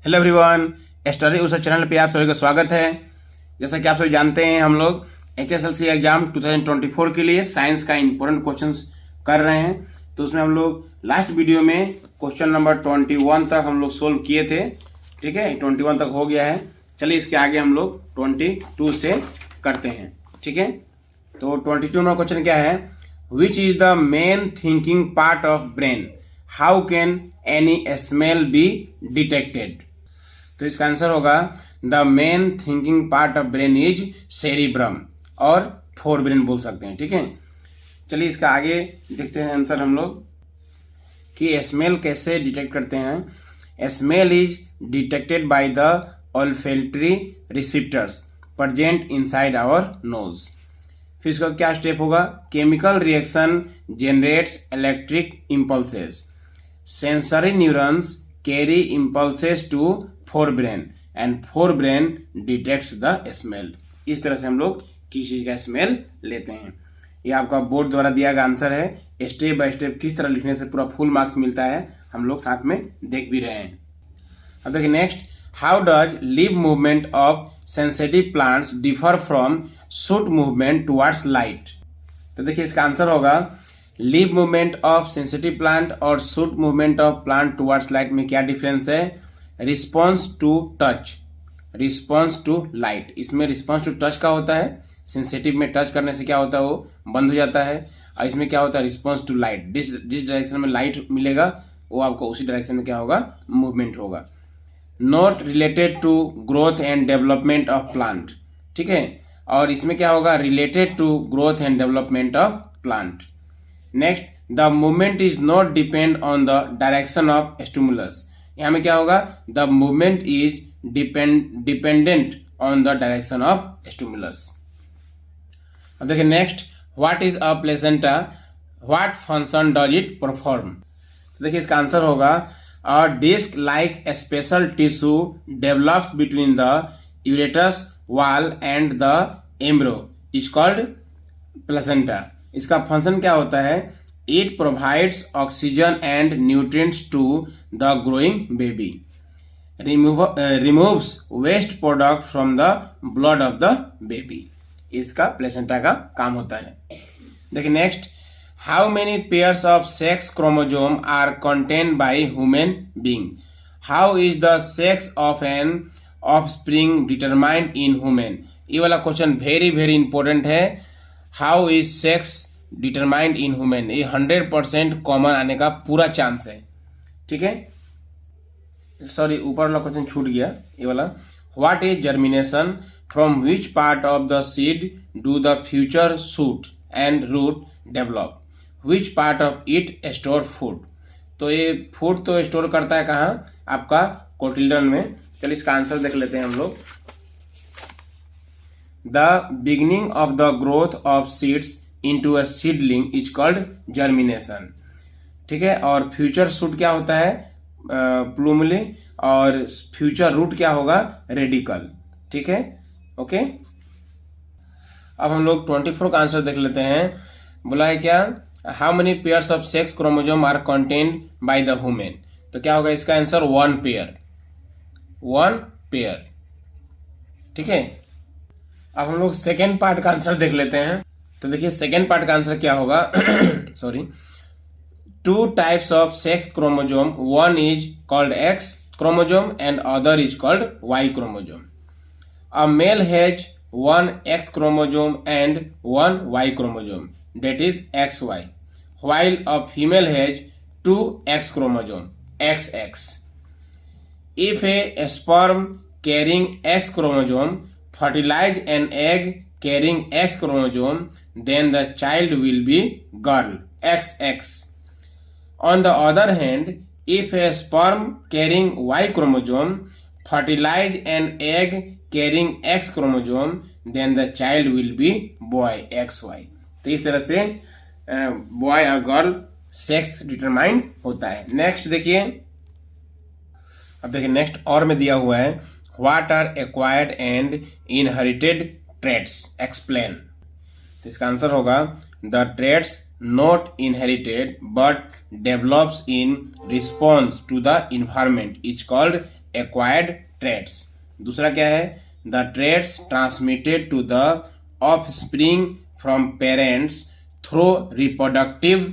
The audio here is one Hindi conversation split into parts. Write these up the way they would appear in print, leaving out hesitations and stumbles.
हेलो एवरीवन, स्टडी उस चैनल पे आप सभी का स्वागत है। जैसा कि आप सभी जानते हैं, हम लोग HSLC एग्जाम 2024 के लिए साइंस का इंपॉर्टेंट क्वेश्चंस कर रहे हैं। तो उसमें हम लोग लास्ट वीडियो में क्वेश्चन नंबर 21 तक हम लोग सोल्व किए थे। ठीक है, 21 तक हो गया है। चलिए इसके आगे हम लोग 22 से करते हैं। ठीक है, तो 22 नंबर क्वेश्चन क्या है? Which is the main thinking part of brain? How can any smell be detected? तो इसका आंसर होगा the main thinking part of brain is cerebrum और फोर ब्रेन बोल सकते हैं। ठीक है, चलिए इसका आगे देखते हैं आंसर हम लोग कि स्मेल कैसे डिटेक्ट करते हैं। Smell is detected by the olfactory receptors present inside our nose. फिर इसके बाद क्या स्टेप होगा? Chemical reaction generates electric impulses. Sensory neurons carry impulses to forebrain and forebrain detects the smell. इस तरह से हम लोग किसी चीज का स्मेल लेते हैं। ये आपका बोर्ड द्वारा दिया गया आंसर है। स्टेप बाय स्टेप किस तरह लिखने से पूरा फुल मार्क्स मिलता है हम लोग साथ में देख भी रहे हैं। अब देखिए next, how does leaf movement of sensitive plants differ from shoot movement towards light? तो देखिए इसका आंसर होगा leaf movement of sensitive plant और shoot movement of plant towards light में क्या डिफरेंस है? Response to touch, response to light. इसमें रिस्पॉन्स टू टच का होता है, सेंसिटिव में टच करने से क्या होता है वो बंद हो जाता है, और इसमें क्या होता है रिस्पॉन्स टू लाइट। जिस डायरेक्शन में लाइट मिलेगा वो आपको उसी डायरेक्शन में क्या होगा मूवमेंट होगा। Not related to growth and development of plant. ठीक है, और इसमें क्या होगा related to growth and development of plant. Next, the movement is not depend on the direction of stimulus. यहाँ में क्या होगा? The movement is dependent on the direction of stimulus. अब देखिए next, what is a placenta, what function does it perform? तो देखिए इसका आंसर होगा a disc like special tissue develops between the यूरेटस wall and the embryo is called placenta. इसका फंक्शन क्या होता है? It provides oxygen and nutrients to the growing baby. Removes waste product from the blood of the baby. इसका प्लेसेंटा का काम होता है। देखिए next, how many pairs of sex chromosome are contained by human being? How is the sex of an offspring determined in human? ये वाला क्वेश्चन वेरी वेरी इंपॉर्टेंट है। How is sex determined in human, ये 100% कॉमन आने का पूरा चांस है। ठीक है, सॉरी ऊपर वाला क्वेश्चन छूट गया ये वाला। What is germination, from which part of the seed do the future shoot and root develop, which part of it store food? तो ये फूड तो स्टोर करता है कहाँ? आपका कोटिल्डन में। चलिए इसका आंसर देख लेते हैं हम लोग। The beginning of the growth of seeds into a seedling is called germination। ठीक है, और फ्यूचर शूट क्या होता है? प्लूमली, और फ्यूचर रूट क्या होगा? रेडिकल। ठीक है, ओके। अब हम लोग 24 का आंसर देख लेते हैं। बोला है क्या? How many pairs of sex chromosome are contained by the human? तो क्या होगा इसका आंसर? 1 pair, 1 pair. ठीक है, अब हम लोग सेकेंड पार्ट का आंसर देख लेते हैं। तो देखिए सेकेंड पार्ट का आंसर क्या होगा? Sorry, 2 types of sex chromosome, one is called X chromosome and other is called Y chromosome. A male has 1 X chromosome and 1 Y chromosome, that is XY, while a female has 2 X chromosome, XX. If a sperm carrying X chromosome fertilize an egg carrying X chromosome, then the child will be girl, XX. On the other hand, if a sperm carrying Y chromosome fertilize an egg carrying X chromosome, then the child will be boy, XY. तो इस तरह से बॉय और गर्ल सेक्स डिटरमाइंड होता है। नेक्स्ट देखिए, अब देखिए नेक्स्ट और में दिया हुआ है what are acquired and inherited traits, explain. तो इसका आंसर होगा the traits not inherited but develops in response to the environment is called acquired traits. दूसरा क्या है, the traits transmitted to the offspring from parents through reproductive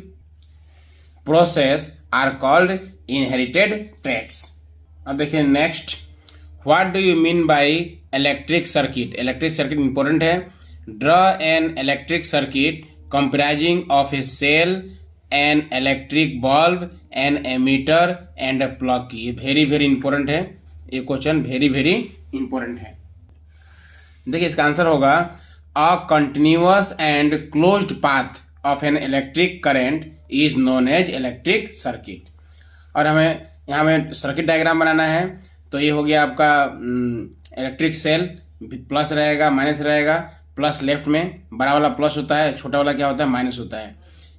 process are called inherited traits. अब देखिए next, what do you mean by electric circuit. Electric circuit important है। Draw an electric circuit comprising of a cell, N electric bulb, an ammeter and a plug. ये वेरी वेरी इंपॉर्टेंट है, ये क्वेश्चन वेरी वेरी इंपॉर्टेंट है। देखिए इसका आंसर होगा a continuous and closed path of an electric current is known as electric circuit. और हमें यहाँ में सर्किट डायग्राम बनाना है, तो ये हो गया आपका इलेक्ट्रिक सेल, प्लस रहेगा माइनस रहेगा। प्लस लेफ्ट में बड़ा वाला प्लस होता है, छोटा वाला क्या होता है माइनस होता है।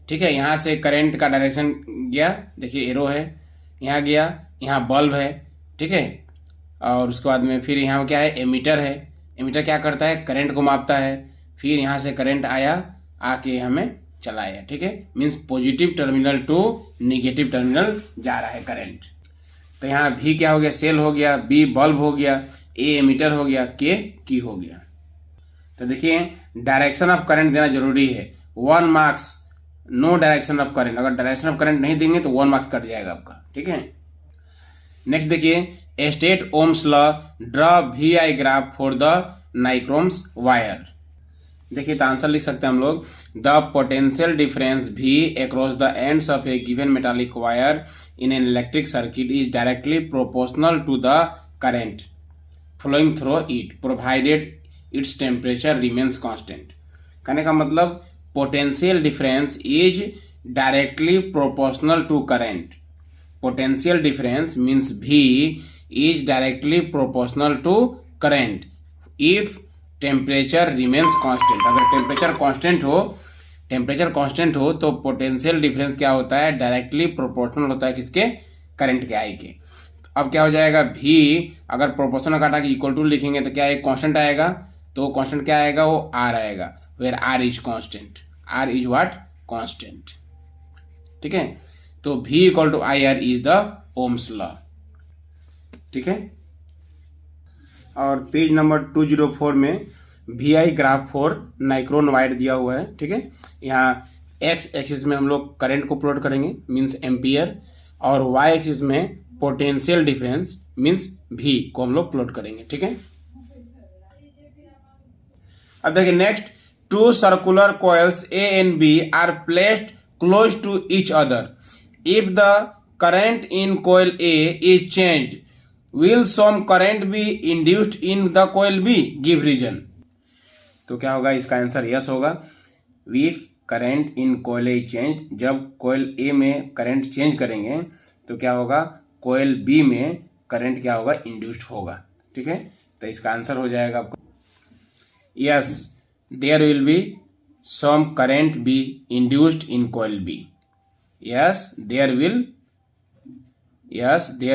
ठीक है, यहाँ से करंट का डायरेक्शन गया, देखिए एरो है, यहाँ गया, यहाँ बल्ब है। ठीक है, और उसके बाद में फिर यहाँ क्या है, एमीटर है। एमीटर क्या करता है, करंट को मापता है। फिर यहाँ से करंट आया, आके हमें चलाया। ठीक है, means positive terminal to negative terminal जा रहा है करंट। तो यहाँ भी क्या हो गया, सेल हो गया, बी बल्ब हो गया, ए एमीटर हो गया, के की हो गया। तो देखिए डायरेक्शन ऑफ करंट देना जरूरी है। 1 marks no direction of current, अगर डायरेक्शन ऑफ करंट नहीं देंगे तो 1 मार्क्स कट जाएगा आपका। ठीक है, नेक्स्ट देखिए state Ohm's law, draw V I graph for the nichromes wire. देखिए तो आंसर लिख सकते हैं हम लोग, the potential difference V across the ends of a given metallic wire in an electric circuit is directly proportional to the current flowing through it provided its temperature remains constant. कहने का मतलब potential difference is directly proportional to current. Potential difference means V is directly proportional to current if temperature remains constant। अगर टेम्परेचर कांस्टेंट हो तो पोटेंशियल डिफरेंस क्या होता है, डायरेक्टली प्रोपोर्शनल होता है किसके, करंट के आई के। अब क्या हो जाएगा, V अगर प्रोपोर्शनल काटा के इक्वल टू लिखेंगे तो क्या एक कांस्टेंट आएगा, तो कांस्टेंट क्या आएगा, वो R आएगा, where R is constant. R is what, constant. ठीक है, तो V equal to IR is the ohm's law. ठीक है, और पेज नंबर 204 में VI graph for nichrome wire दिया हुआ है। ठीक है, यहाँ एक्स एक्सिस में हम लोग करंट को प्लॉट करेंगे मीन्स एम्पियर, और वाई एक्सिस में पोटेंशियल डिफरेंस मीन्स V को हम लोग प्लॉट करेंगे। ठीक है, अब देखिए next, 2 circular coils A and B are placed close to each other. If the current in coil A is changed, will some current be induced in the coil B? Give reason। तो क्या होगा, इसका आंसर यस होगा। If current in coil A change, जब coil A में करंट चेंज करेंगे तो क्या होगा, coil B में करंट क्या होगा, इंड्यूस्ड होगा। ठीक है, तो इसका आंसर हो जाएगा आपको yes, there will be some current be induced in coil B। Yes there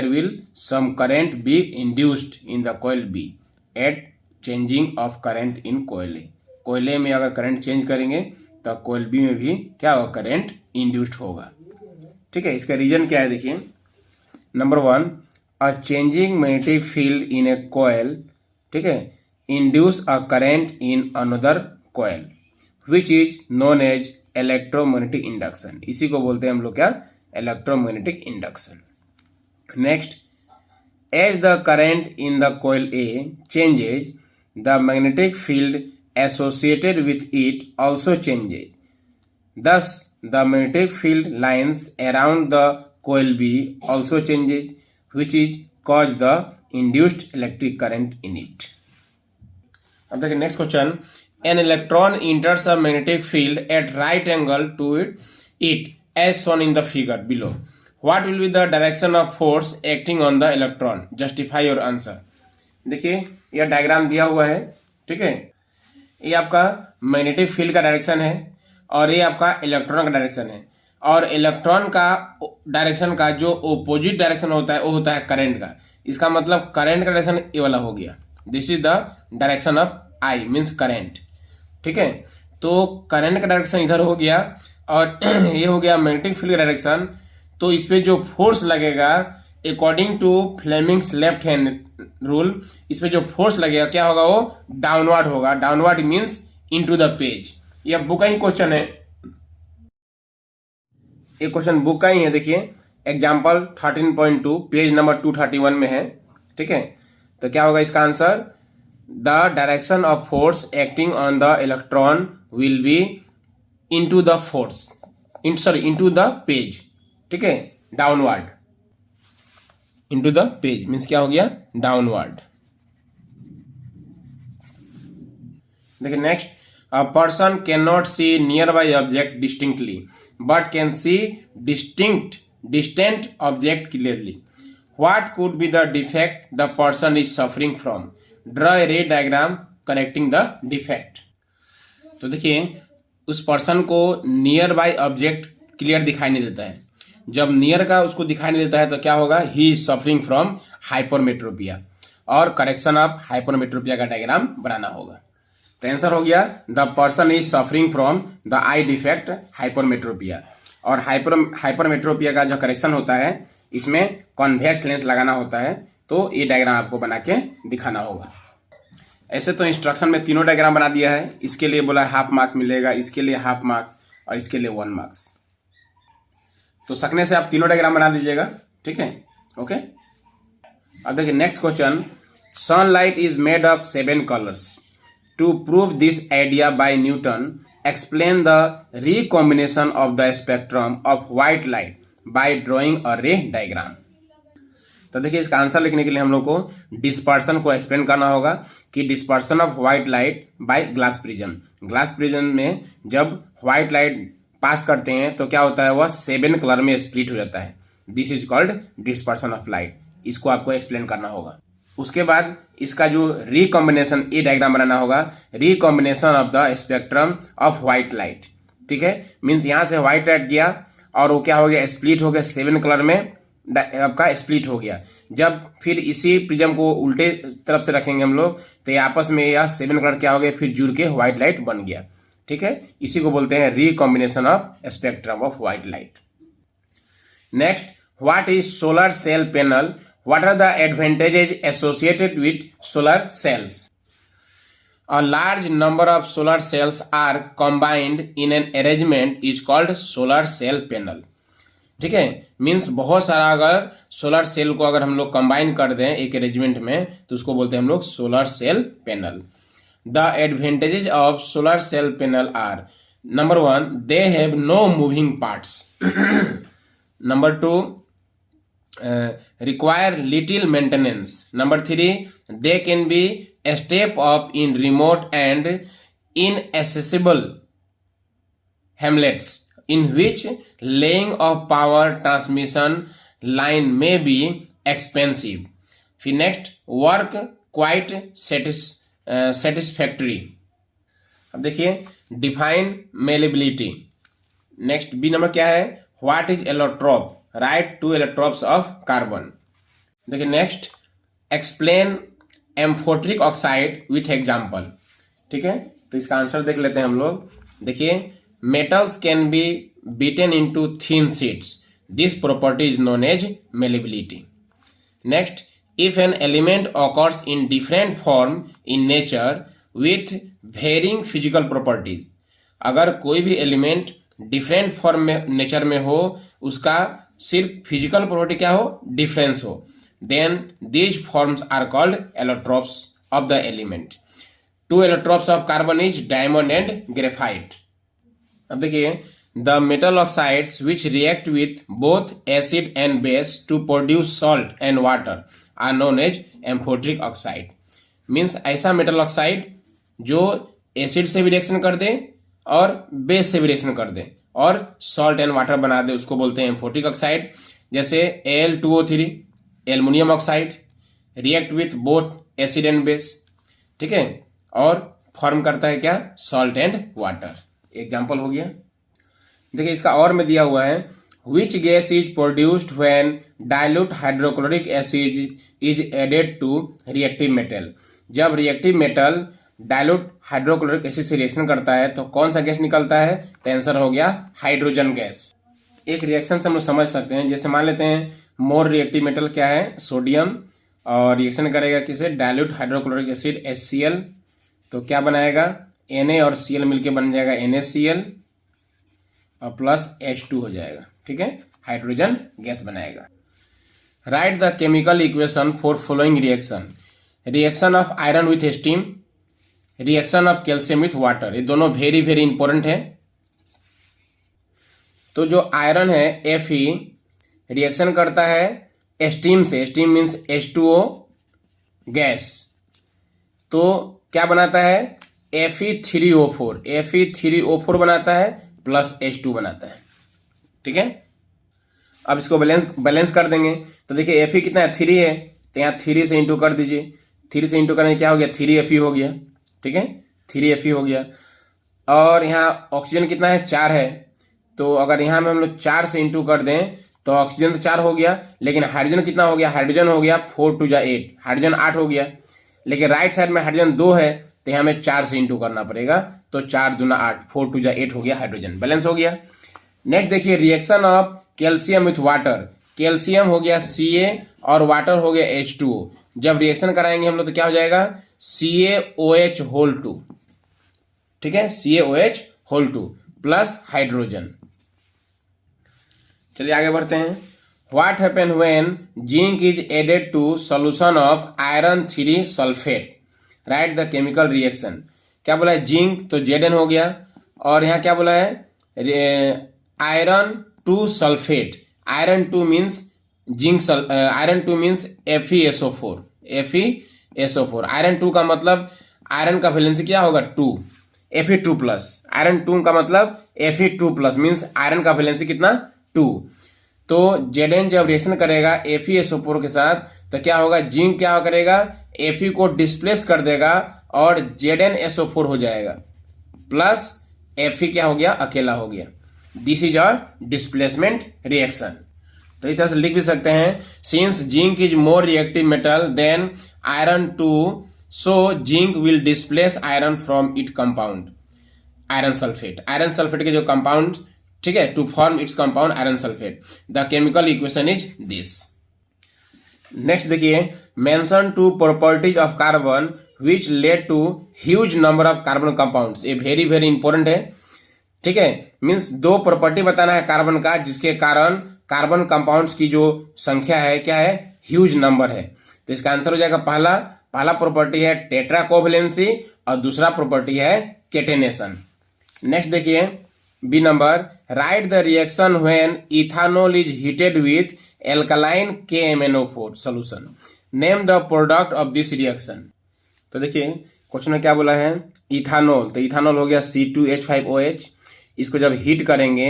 will some current be induced in the coil B at changing of current in coil A। coil A में अगर करंट चेंज करेंगे तो coil B में भी क्या होगा, करंट इंड्यूस्ड होगा। ठीक है, इसका रीजन क्या है देखिए, नंबर 1, अ चेंजिंग मैग्नेटिक फील्ड इन ए coil, ठीक है, induce a current in another coil which is known as electromagnetic induction. इसी को बोलते हैं हम लोग क्या, electromagnetic induction. Next, as the current in the coil A changes, the magnetic field associated with it also changes. Thus, the magnetic field lines around the coil B also changes, which is cause the induced electric current in it। अब देखिए next question, an electron enters a magnetic field at right angle to it as shown in the figure below। What will be the direction of force acting on the electron? Justify your answer। देखिए यह डायग्राम दिया हुआ है। ठीक है, ये आपका मैग्नेटिक फील्ड का डायरेक्शन है और ये आपका इलेक्ट्रॉन का डायरेक्शन है, और इलेक्ट्रॉन का डायरेक्शन का जो ओपोजिट डायरेक्शन होता है वो होता है करंट का। इसका मतलब करंट का डायरेक्शन ये वाला हो गया, this is the direction of I means current. ठीक है, तो करंट का डायरेक्शन इधर हो गया और ये हो गया मैग्नेटिक फील्ड का डायरेक्शन। तो इस पे जो फोर्स लगेगा according to Fleming's left hand rule, इस पे जो फोर्स लगेगा क्या होगा, वो डाउनवर्ड होगा। Downward means into the page. यह बुक का ही क्वेश्चन है, ये क्वेश्चन बुक का ही है। देखिए एग्जाम्पल 13.2 पेज नंबर 231 में है। ठीक है, तो क्या होगा इसका answer, the direction of force acting on the electron will be into the force, into the page. ठीक है, downward, into the page means क्या हो गया, डाउनवर्ड। देखिए next, a person can not see nearby object distinctly but can see distant object clearly. What could be the defect the person is suffering from? Draw a ray diagram connecting the defect. तो देखिए उस पर्सन को नियर बाई ऑब्जेक्ट क्लियर दिखाई नहीं देता है। जब नियर का उसको दिखाई नहीं देता है तो क्या होगा, he is suffering from hypermetropia, और करेक्शन ऑफ हाइपरमेट्रोपिया का डायग्राम बनाना होगा। तो आंसर हो गया, the person is suffering from the I defect hypermetropia. और हाइपरमेट्रोपिया का जो करेक्शन होता है इसमें कॉन्वेक्स लेंस लगाना होता है। तो ये डायग्राम आपको बना के दिखाना होगा। ऐसे तो इंस्ट्रक्शन में तीनों डायग्राम बना दिया है। इसके लिए बोला हाफ मार्क्स मिलेगा, इसके लिए हाफ मार्क्स और इसके लिए 1 मार्क्स। तो सकने से आप तीनों डायग्राम बना दीजिएगा। ठीक है, ओके। अब देखिए next question, sunlight is made of 7 colours. To prove this idea by Newton explain the recombination of the spectrum of white light by drawing a ray diagram. तो देखिए इसका आंसर लिखने के लिए हम लोग को डिस्पर्सन को एक्सप्लेन करना होगा कि dispersion of white light bye glass prism. Glass prism में जब व्हाइट लाइट पास करते हैं तो क्या होता है, वह 7 कलर में स्प्लिट हो जाता है। This is called dispersion of light. इसको आपको एक्सप्लेन करना होगा। उसके बाद इसका जो रिकॉम्बिनेशन, ये डायग्राम बनाना होगा, recombination of the spectrum of white light. ठीक है, मीन्स यहाँ से व्हाइट लाइट गया और वो क्या हो गया, स्प्लिट हो गया, 7 कलर में आपका स्प्लिट हो गया। जब फिर इसी प्रिज्म को उल्टे तरफ से रखेंगे हम लोग तो ये आपस में यह 7 कलर क्या हो गया, फिर जुड़ के व्हाइट लाइट बन गया। ठीक है, इसी को बोलते हैं recombination of spectrum of white light. Next, what is solar cell panel? What are the advantages associated with solar cells? A large number of solar cells are combined in an arrangement is called solar cell panel. ठीक है, मीन्स बहुत सारा अगर सोलर सेल को अगर हम लोग कंबाइन कर दें एक अरेंजमेंट में तो उसको बोलते हैं हम लोग solar cell panel. The advantages of solar cell panel are, number 1, they have no moving parts. Number 2, require little maintenance. Number 3, they can be a step up in remote and inaccessible hamlets in which laying of power transmission line may be expensive. फिर next, work quite satisfactory. अब देखिए define malleability. Next B number क्या है, what is allotrope? Right 2 allotropes of carbon. देखिए next, explain amphoteric oxide with example. ठीक है, तो इसका आंसर देख लेते हैं हम लोग। देखिए, metals can be beaten into thin sheets, this property is known as malleability. Next, if an element occurs in different form in nature with varying physical properties, अगर कोई भी एलिमेंट डिफरेंट फॉर्म में नेचर में हो, उसका सिर्फ फिजिकल प्रॉपर्टी क्या हो, डिफरेंस हो, then these forms are called allotropes of the element. 2 allotropes of carbon is diamond and graphite. अब देखिए, the metal oxides which react with both acid and base to produce salt and water are known as amphoteric oxide. Means ऐसा मेटल ऑक्साइड जो एसिड से भी रिएक्शन कर दे और बेस से भी रिएक्शन कर दे और सॉल्ट एंड वाटर बना दे, उसको बोलते हैं एम्फोटिक ऑक्साइड। जैसे Al2O3 aluminium oxide react with both acid and base. ठीक है, और फॉर्म करता है क्या, सॉल्ट एंड वाटर। एग्जाम्पल हो गया। देखिए इसका और में दिया हुआ है, which gas is produced when dilute hydrochloric acid is added to reactive metal. जब reactive metal dilute hydrochloric acid से रिएक्शन करता है तो कौन सा गैस निकलता है, तो आंसर हो गया हाइड्रोजन गैस। एक रिएक्शन से हम लोग समझ सकते हैं, जैसे मान लेते हैं मोर रिएक्टिव मेटल क्या है, सोडियम, और रिएक्शन करेगा किसे, डाइल्यूट हाइड्रोक्लोरिक एसिड HCl, तो क्या बनाएगा, Na और Cl मिलके बन जाएगा NaCl और प्लस H2 हो जाएगा, ठीक है, हाइड्रोजन गैस बनाएगा। Right the chemical equation for following reaction, reaction of iron with steam, reaction of calcium with water, ये दोनों वेरी वेरी इंपॉर्टेंट है। तो जो आयरन है Fe रिएक्शन करता है स्टीम से, स्टीम मीन्स H2O गैस, तो क्या बनाता है, Fe3O4, Fe3O4 बनाता है प्लस H2 बनाता है, ठीक है। अब इसको बैलेंस कर देंगे, तो देखिए Fe कितना है, 3 है, तो यहाँ 3 से इंटू कर दीजिए, 3 से इंटू करने क्या हो गया, 3Fe हो गया, ठीक है, 3Fe हो गया। और यहाँ ऑक्सीजन कितना है, 4 है, तो अगर यहाँ में हम लोग 4 से इंटू कर दें तो ऑक्सीजन तो 4 हो गया, लेकिन हाइड्रोजन कितना हो गया, हाइड्रोजन हो गया 4 2 जा 8, हाइड्रोजन 8 हो गया, लेकिन राइट साइड में हाइड्रोजन 2 है, तो यहाँ में 4 से इंटू करना पड़ेगा, तो 4 दूना 8, 4 2 जा 8 हो गया, हाइड्रोजन बैलेंस हो गया। नेक्स्ट देखिए reaction of calcium with water, calcium हो गया Ca और वाटर हो गया H2O, जब रिएक्शन कराएंगे हम लोग तो क्या हो जाएगा, CaOH2, ठीक है, CaOH2 प्लस हाइड्रोजन। चलिए आगे बढ़ते हैं। What happen when zinc is added to solution of iron 3 sulphate, write the chemical reaction. क्या बोला है, जिंक तो Zn हो गया, और यहाँ क्या बोला है, iron 2 sulphate, iron 2 means zinc, iron 2 means FeSO4, FeSO4, iron 2 का मतलब आयरन का वैलेंसी क्या होगा, 2, Fe2 प्लस, आयरन 2 का मतलब Fe2 प्लस मीन्स आयरन का वैलेंसी कितना, 2। तो Zn जब रिएक्शन करेगा FeSO4 के साथ तो क्या होगा, जिंक क्या करेगा, Fe को डिस्प्लेस कर देगा और ZnSO4 हो जाएगा, प्लस Fe क्या हो गया, अकेला हो गया। This is a displacement reaction. तो इस तरह से लिख भी सकते हैं, since zinc is more reactive metal than iron 2, so zinc will displace iron from it compound iron sulphate, iron sulphate के जो कंपाउंड, ठीक है, to form its compound iron sulphate. The chemical equation is this. Next देखिए, mention 2 properties of carbon which lead to huge number of carbon compounds, ये वेरी वेरी इंपॉर्टेंट है, ठीक है, मीन्स 2 प्रॉपर्टी बताना है कार्बन का जिसके कारण कार्बन कंपाउंड्स की जो संख्या है क्या है, ह्यूज नंबर है। तो इसका आंसर हो जाएगा पहला प्रॉपर्टी है टेट्रा कोवैलेंसी और दूसरा प्रॉपर्टी है केटेनेशन। नेक्स्ट देखिए B number, write the reaction when ethanol is heated with alkaline KMnO4 solution, name the product of this reaction. तो देखिए क्वेश्चन में क्या बोला है, इथानॉल, तो इथानॉल हो गया C2H5OH, इसको जब हीट करेंगे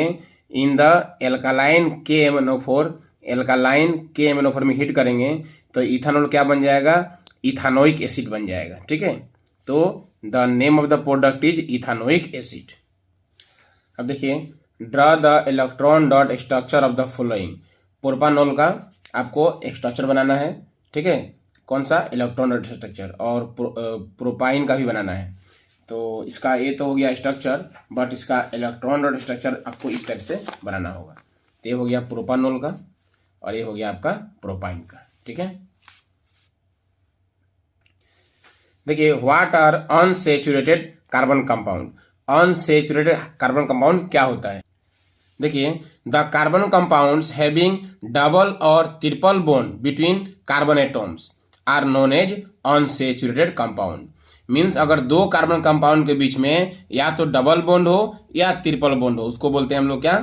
in the alkaline KMnO4, alkaline KMnO4 में हीट करेंगे तो इथानॉल क्या बन जाएगा, इथानोइक एसिड बन जाएगा, ठीक है। तो the name of the product is ethanoic acid. अब देखिए, draw the electron dot structure of the following, propanol का आपको स्ट्रक्चर बनाना है, ठीक है, कौन सा, इलेक्ट्रॉन डॉट स्ट्रक्चर, और प्रोपाइन का भी बनाना है। तो इसका ये तो हो गया स्ट्रक्चर, बट इसका इलेक्ट्रॉन डॉट स्ट्रक्चर आपको इस टाइप से बनाना होगा। तो ये हो गया प्रोपानॉल का और ये हो गया आपका प्रोपाइन का, ठीक है। देखिए, what are unsaturated carbon compound, unsaturated carbon compound क्या होता है। देखिए, the carbon compounds having double और triple bond between carbon atoms are known as unsaturated compound. Means अगर 2 कार्बन कंपाउंड के बीच में या तो डबल बॉन्ड हो या ट्रिपल बॉन्ड हो, उसको बोलते हैं हम लोग क्या,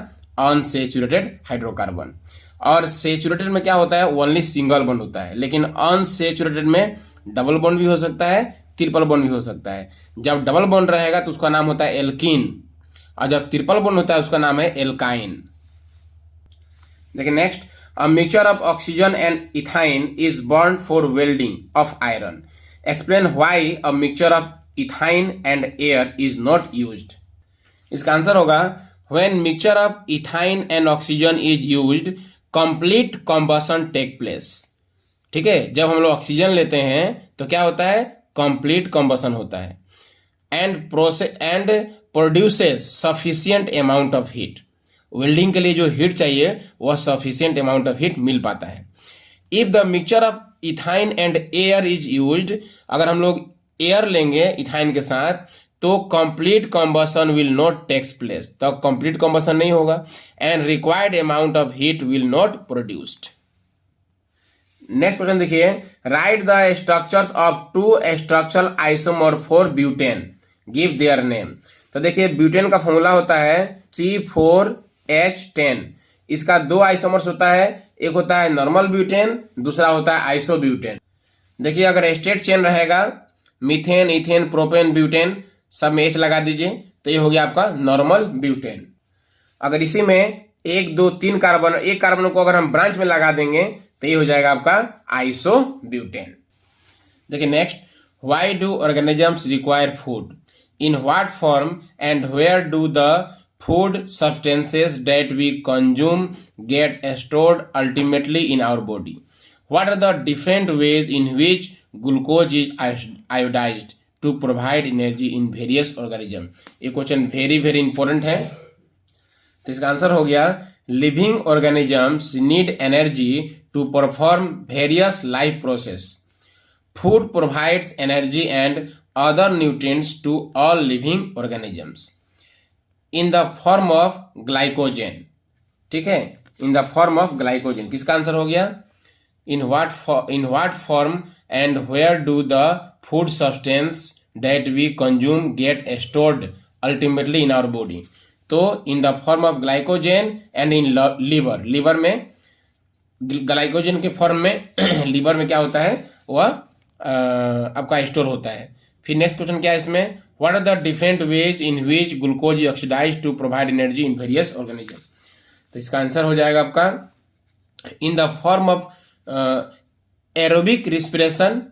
अनसैचुरेटेड हाइड्रोकार्बन। और सैचुरेटेड में क्या होता है, ओनली सिंगल बॉन्ड होता है, लेकिन अनसैचुरेटेड में डबल बॉन्ड भी हो सकता है, ट्रिपल बॉन्ड भी हो सकता है। जब डबल बॉन्ड रहेगा तो उसका नाम होता है एल्कीन, और जब ट्रिपल बॉन्ड होता है उसका नाम है एल्काइन। देखिए next, a mixture of oxygen and ethyne is burn for welding of iron, explain why a mixture of ethyne and air is not used. इसका आंसर होगा, when mixture of ethyne and oxygen is used complete combustion take place, ठीक है। जब हम लोग ऑक्सीजन लेते हैं तो क्या होता है, कंप्लीट कॉम्बसन होता है, and produces sufficient amount of heat, welding के लिए जो हीट चाहिए वह सफिशिएंट अमाउंट ऑफ हीट मिल पाता है। If the mixture of ethyne and air is used, अगर हम लोग एयर लेंगे इथाइन के साथ तो complete combustion will not takes place, तो कंप्लीट कॉम्बसन नहीं होगा and required amount of heat will not produced. Next question देखिए, write the structures of two structural isomer for butane, give their name. तो देखिए ब्यूटेन का फॉर्मूला होता है C4H10। इसका दो आइसोमर्स होता है, एक होता है नॉर्मल ब्यूटेन, दूसरा होता है आइसोब्यूटेन। देखिए अगर स्ट्रेट चेन रहेगा मीथेन, इथेन, प्रोपेन, ब्यूटेन सब में H लगा दीजिए तो ये हो गया आपका नॉर्मल ब्यूटेन। अगर इसी में 1 2 3 कार्बन, एक कार्बन को अगर हम ब्रांच में लगा देंगे तो ये हो जाएगा आपका आइसोब्यूटेन। देखिए next, why do organisms require food, in what form and where do the food substances that we consume get stored ultimately in our body, what are the different ways in which glucose is iodized to provide energy in various organism. ये क्वेश्चन वेरी वेरी इंपॉर्टेंट है। तो इसका आंसर हो गया, living organisms need energy to perform various life process. Food provides energy and other nutrients to all living organisms in the form of glycogen. ठीक है, in the form of glycogen. किसका आंसर हो गया, in what form and where do the food substance that we consume get stored ultimately in our body. तो in the form of glycogen and in liver, liver में ग्लाइकोजन के फॉर्म में लीवर में क्या होता है वह आपका स्टोर होता है। फिर नेक्स्ट क्वेश्चन क्या है इसमें, what are the different ways in which glucose is oxidized to provide energy in various organism. तो इसका आंसर हो जाएगा आपका in the form of aerobic respiration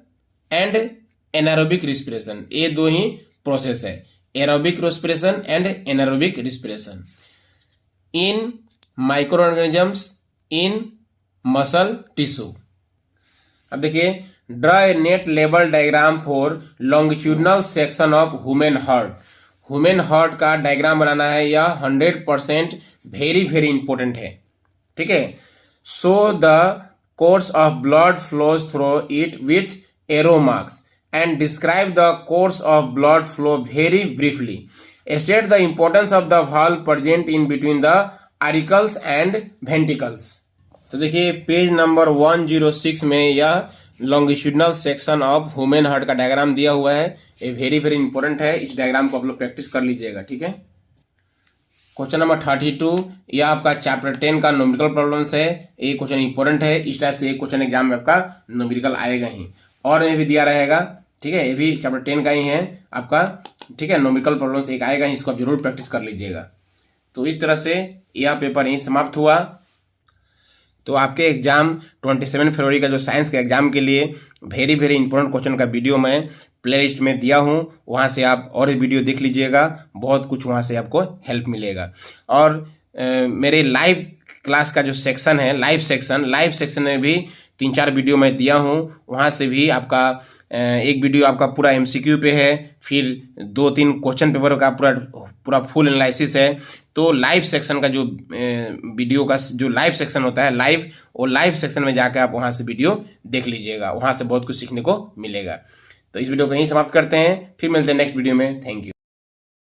and anaerobic respiration. ये दो ही प्रोसेस है, aerobic respiration and anaerobic respiration in microorganisms in muscle tissue. अब देखिए, ड्रा ए नेट लेवल diagram for longitudinal section of human heart. Human heart का डायग्राम बनाना है, यह 100% वेरी वेरी इंपॉर्टेंट है। ठीक है, show the course of blood flows through it with arrow marks and describe the course of blood flow very briefly. State the importance of the valve present in between the auricles and ventricles. तो देखिए पेज नंबर 106 में यह longitudinal section of human heart का डायग्राम दिया हुआ है। ये वेरी वेरी इंपॉर्टेंट है, इस डायग्राम को आप लोग प्रैक्टिस कर लीजिएगा। ठीक है, क्वेश्चन नंबर 32, यह आपका चैप्टर 10 का न्यूमेरिकल प्रॉब्लम्स है। ये क्वेश्चन इंपॉर्टेंट है, इस टाइप से एक क्वेश्चन एग्जाम में आपका न्यूमेरिकल आएगा ही, और ये भी दिया रहेगा। ठीक है, ये भी चैप्टर 10 का ही है आपका। ठीक है, न्यूमेरिकल प्रॉब्लम्स एक आएगा ही, इसको आप जरूर प्रैक्टिस कर लीजिएगा। तो इस तरह से यह पेपर यहीं समाप्त हुआ। तो आपके एग्जाम 27 फरवरी का जो साइंस के एग्जाम के लिए वेरी वेरी इंपॉर्टेंट क्वेश्चन का वीडियो मैं प्लेलिस्ट में दिया हूँ, वहाँ से आप और वीडियो देख लीजिएगा, बहुत कुछ वहाँ से आपको हेल्प मिलेगा। और मेरे लाइव क्लास का जो सेक्शन है, लाइव सेक्शन में भी 3-4 वीडियो मैं दिया हूँ, वहाँ से भी आपका एक वीडियो आपका पूरा MCQ पे है, फिर 2-3 क्वेश्चन पेपर का पूरा फुल एनालिसिस है। तो लाइव सेक्शन का जो वीडियो का जो लाइव सेक्शन होता है लाइव, वो लाइव सेक्शन में जाकर आप वहाँ से वीडियो देख लीजिएगा, वहाँ से बहुत कुछ सीखने को मिलेगा। तो इस वीडियो को यहीं समाप्त करते हैं, फिर मिलते हैं नेक्स्ट वीडियो में। Thank you.